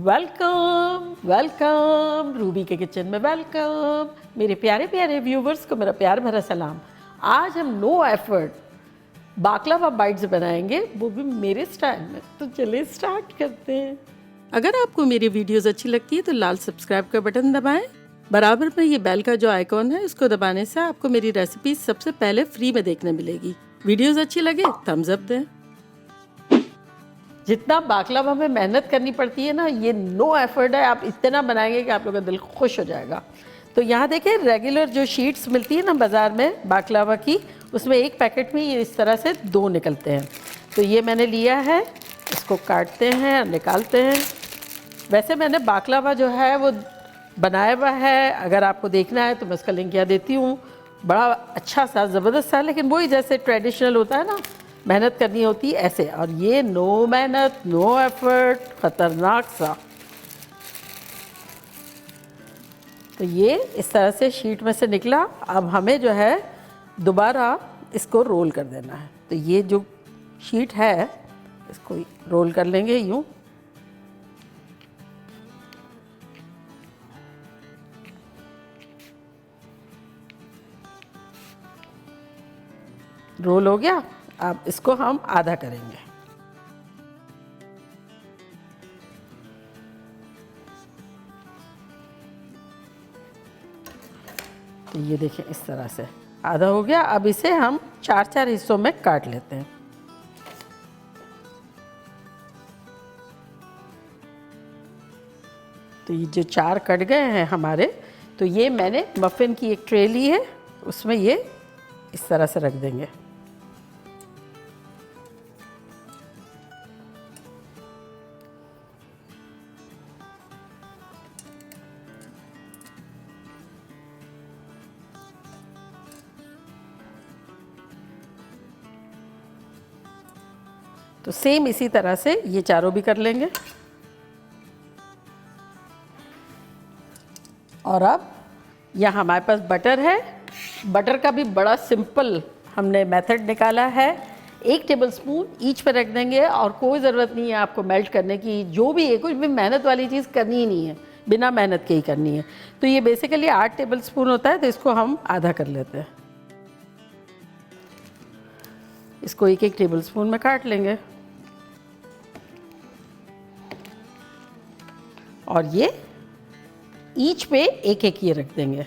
Welcome welcome Ruby के kitchen में welcome. मेरे प्यारे प्यारे व्यूवर्स को मेरा प्यार भरा सलाम। आज हम नो एफर्ट बाकलावा बाइट्स बनाएंगे, वो भी मेरे स्टाइल में। तो चलिए स्टार्ट करते हैं। अगर आपको मेरी वीडियोस अच्छी लगती है तो लाल सब्सक्राइब का बटन दबाएं। बराबर में ये बेल का जो आइकॉन है इसको दबाने से आपको मेरी रेसिपी सबसे पहले फ्री में देखने मिलेगी। वीडियोस अच्छी लगे थम्स अप दें। जितना बाकलावा में मेहनत करनी पड़ती है ना, ये नो एफर्ट है। आप इतना बनाएंगे कि आप लोगों का दिल खुश हो जाएगा। तो यहाँ देखिए, रेगुलर जो शीट्स मिलती है ना बाज़ार में बाकलावा की, उसमें एक पैकेट में ये इस तरह से 2 निकलते हैं। तो ये मैंने लिया है, इसको काटते हैं और निकालते हैं। वैसे मैंने बाकलावा जो है वो बनाया हुआ है, अगर आपको देखना है तो मैं उसका लिंक यहाँ देती हूँ। बड़ा अच्छा सा ज़बरदस्त सा, लेकिन वही जैसे ट्रेडिशनल होता है ना, मेहनत करनी होती है ऐसे। और ये नो मेहनत नो एफर्ट, ख़तरनाक सा। तो ये इस तरह से शीट में से निकला। अब हमें जो है दोबारा इसको रोल कर देना है। तो ये जो शीट है इसको रोल कर लेंगे यूँ। रोल हो गया। अब इसको हम आधा करेंगे। तो ये देखिए इस तरह से आधा हो गया। अब इसे हम 4-4 हिस्सों में काट लेते हैं। तो ये जो 4 कट गए हैं हमारे, तो ये मैंने मफ़िन की एक ट्रे ली है, उसमें ये इस तरह से रख देंगे। तो सेम इसी तरह से ये चारों भी कर लेंगे। और अब यहाँ हमारे पास बटर है। बटर का भी बड़ा सिंपल हमने मेथड निकाला है। 1 टेबलस्पून ईच पे रख देंगे और कोई ज़रूरत नहीं है आपको मेल्ट करने की। जो भी है, कुछ भी मेहनत वाली चीज़ करनी ही नहीं है, बिना मेहनत के ही करनी है। तो ये बेसिकली 8 टेबलस्पून होता है, तो इसको हम आधा कर लेते हैं। इसको 1-1 टेबलस्पून में काट लेंगे। और ये ईच पे 1-1 ये रख देंगे।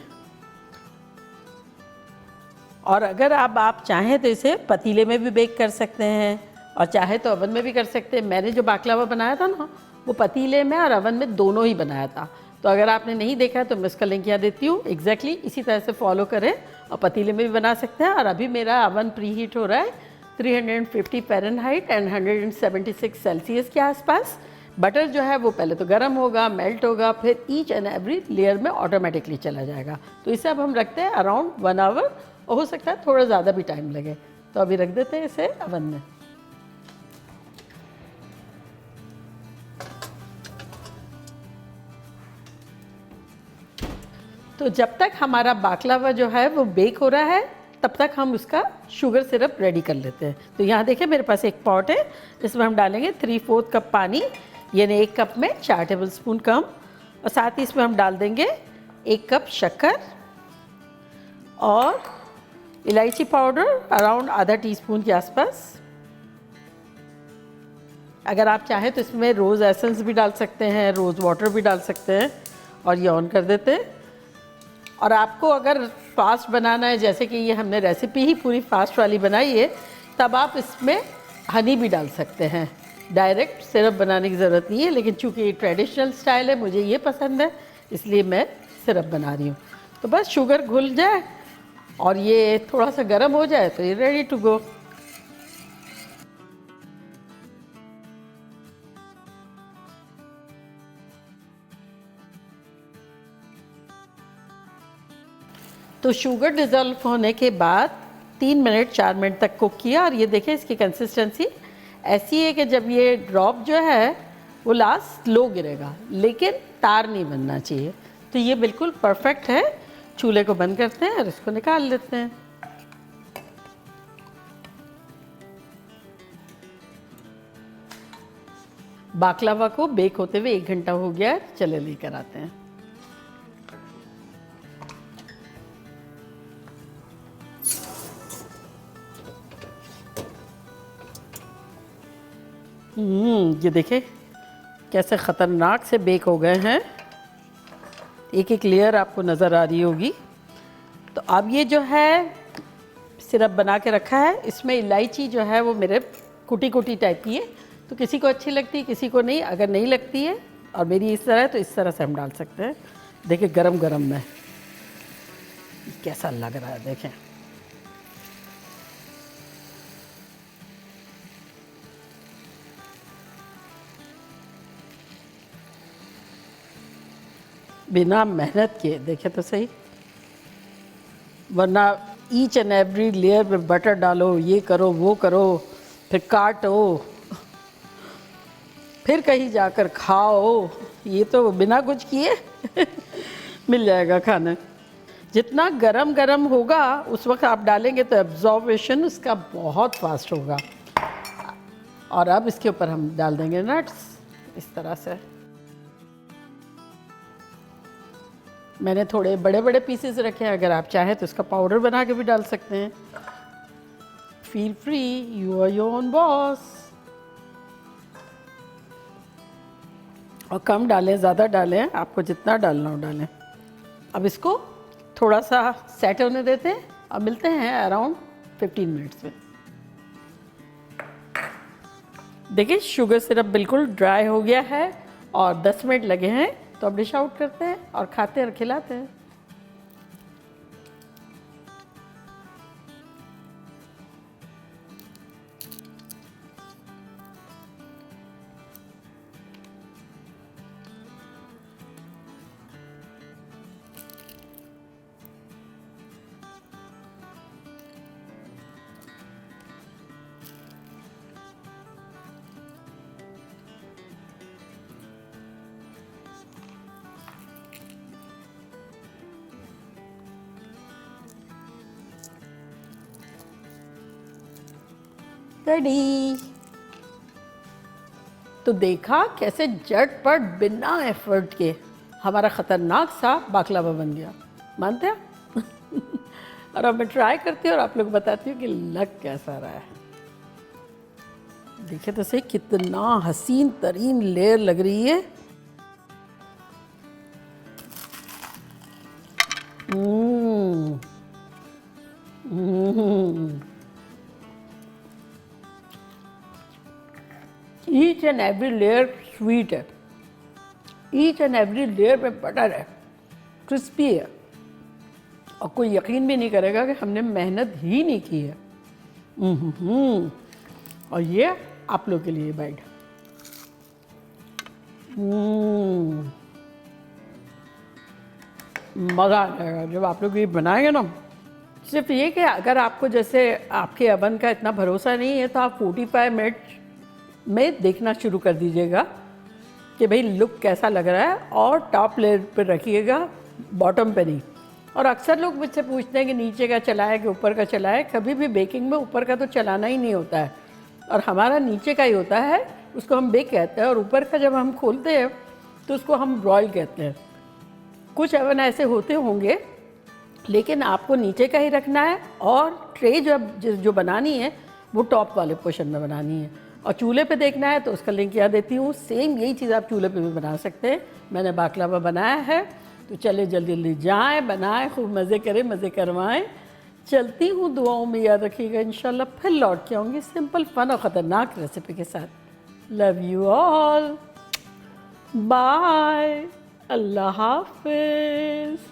और अगर आप चाहें तो इसे पतीले में भी बेक कर सकते हैं, और चाहे तो ओवन में भी कर सकते हैं। मैंने जो बाकलावा बनाया था ना, वो पतीले में और ओवन में दोनों ही बनाया था। तो अगर आपने नहीं देखा है तो मैं इसका लिंक यहाँ देती हूँ। एग्जैक्टली इसी तरह से फॉलो करें और पतीले में भी बना सकते हैं। और अभी मेरा ओवन प्री हीट हो रहा है 350 फ़ारेनहाइट एंड 176 सेल्सियस के आसपास। बटर जो है वो पहले तो गर्म होगा, मेल्ट होगा, फिर ईच एंड एवरी लेयर में ऑटोमेटिकली चला जाएगा। तो इसे अब हम रखते हैं अराउंड 1 आवर, और हो सकता है थोड़ा ज़्यादा भी टाइम लगे। तो अभी रख देते हैं इसे ओवन में। तो जब तक हमारा बाकलावा जो है वो बेक हो रहा है, तब तक हम उसका शुगर सिरप रेडी कर लेते हैं। तो यहाँ देखिए मेरे पास एक पॉट है, इसमें हम डालेंगे 3/4 कप पानी, यानी 1 कप में 4 टेबलस्पून कम। और साथ ही इसमें हम डाल देंगे 1 कप शक्कर और इलायची पाउडर अराउंड आधा टीस्पून के आसपास। अगर आप चाहें तो इसमें रोज़ एसेंस भी डाल सकते हैं, रोज़ वाटर भी डाल सकते हैं। और ये ऑन कर देते हैं। और आपको अगर फास्ट बनाना है, जैसे कि ये हमने रेसिपी ही पूरी फास्ट वाली बनाई है, तब आप इसमें हनी भी डाल सकते हैं। डायरेक्ट सिरप बनाने की ज़रूरत नहीं है, लेकिन चूँकि ये ट्रेडिशनल स्टाइल है, मुझे ये पसंद है, इसलिए मैं सिरप बना रही हूँ। तो बस शुगर घुल जाए और ये थोड़ा सा गर्म हो जाए तो ये रेडी टू गो। तो शुगर डिज़ोल्व होने के बाद 3 मिनट 4 मिनट तक कुक किया। और ये देखें इसकी कंसिस्टेंसी ऐसी है कि जब ये ड्रॉप जो है वो लास्ट स्लो गिरेगा, लेकिन तार नहीं बनना चाहिए। तो ये बिल्कुल परफेक्ट है। चूल्हे को बंद करते हैं और इसको निकाल लेते हैं। बाकलावा को बेक होते हुए 1 घंटा हो गया है, चले लेकर आते हैं। ये देखे कैसे ख़तरनाक से बेक हो गए हैं, एक एक लेयर आपको नज़र आ रही होगी। तो अब ये जो है सिरप बना के रखा है, इसमें इलायची जो है वो मेरे कुटी कुटी टाइप की है, तो किसी को अच्छी लगती है किसी को नहीं। अगर नहीं लगती है और मेरी इस तरह है तो इस तरह से हम डाल सकते हैं। देखिए गरम गरम में कैसा लग रहा है, देखें। बिना मेहनत किए, देखे तो सही, वरना ईच एंड एवरी लेयर में बटर डालो, ये करो वो करो, फिर काटो, फिर कहीं जाकर खाओ। ये तो बिना कुछ किए मिल जाएगा खाना। जितना गरम गरम होगा उस वक्त आप डालेंगे तो एब्जॉर्बेशन उसका बहुत फास्ट होगा। और अब इसके ऊपर हम डाल देंगे नट्स इस तरह से। मैंने थोड़े बड़े बड़े पीसेस रखे हैं, अगर आप चाहें तो इसका पाउडर बना के भी डाल सकते हैं। Feel free, you are your own boss. और कम डालें ज़्यादा डालें, आपको जितना डालना हो डालें। अब इसको थोड़ा सा सेट होने देते हैं और मिलते हैं अराउंड 15 मिनट्स में। देखिए शुगर सिरप बिल्कुल ड्राई हो गया है और 10 मिनट लगे हैं, तो अब डिश आउट करते हैं और खाते हैं और खिलाते हैं। रेडी। तो देखा कैसे झटपट बिना एफर्ट के हमारा ख़तरनाक सा बाकलावा बन गया, मानते हैं? और अब मैं ट्राई करती हूँ और आप लोग बताती हूँ कि लग कैसा रहा है। देखिए तो सही कितना हसीन तरीन लेयर लग रही है। Each and every layer sweet है, ईच एंड एवरी लेयर में बटर है, क्रिस्पी है, और कोई यकीन भी नहीं करेगा कि हमने मेहनत ही नहीं की है। और ये आप लोग के लिए बाइट। मज़ा आ जाएगा जब आप लोग ये बनाएंगे ना। सिर्फ ये कि अगर आपको जैसे आपके अवन का इतना भरोसा नहीं है तो आप 45 मिनट में देखना शुरू कर दीजिएगा कि भाई लुक कैसा लग रहा है, और टॉप लेयर पर रखिएगा, बॉटम पे नहीं। और अक्सर लोग मुझसे पूछते हैं कि नीचे का चलाए कि ऊपर का चलाए। कभी भी बेकिंग में ऊपर का तो चलाना ही नहीं होता है, और हमारा नीचे का ही होता है, उसको हम बेक कहते हैं। और ऊपर का जब हम खोलते हैं तो उसको हम ब्रॉयल कहते हैं। कुछ अवन ऐसे होते होंगे, लेकिन आपको नीचे का ही रखना है, और ट्रे जो बनानी है वो टॉप वाले पोर्शन में बनानी है। और चूल्हे पे देखना है तो उसका लिंक यहाँ देती हूँ। सेम यही चीज़ आप चूल्हे पे भी बना सकते हैं। मैंने बाकलावा बनाया है, तो चले जल्दी जल्दी जाएं, बनाएं, खूब मज़े करें, मज़े करवाएं। चलती हूँ, दुआओं में याद रखिएगा। इंशाल्लाह फिर लौट के आऊँगी सिंपल फन और ख़तरनाक रेसिपी के साथ। लव यू ऑल, बाय, अल्लाह हाफिज़।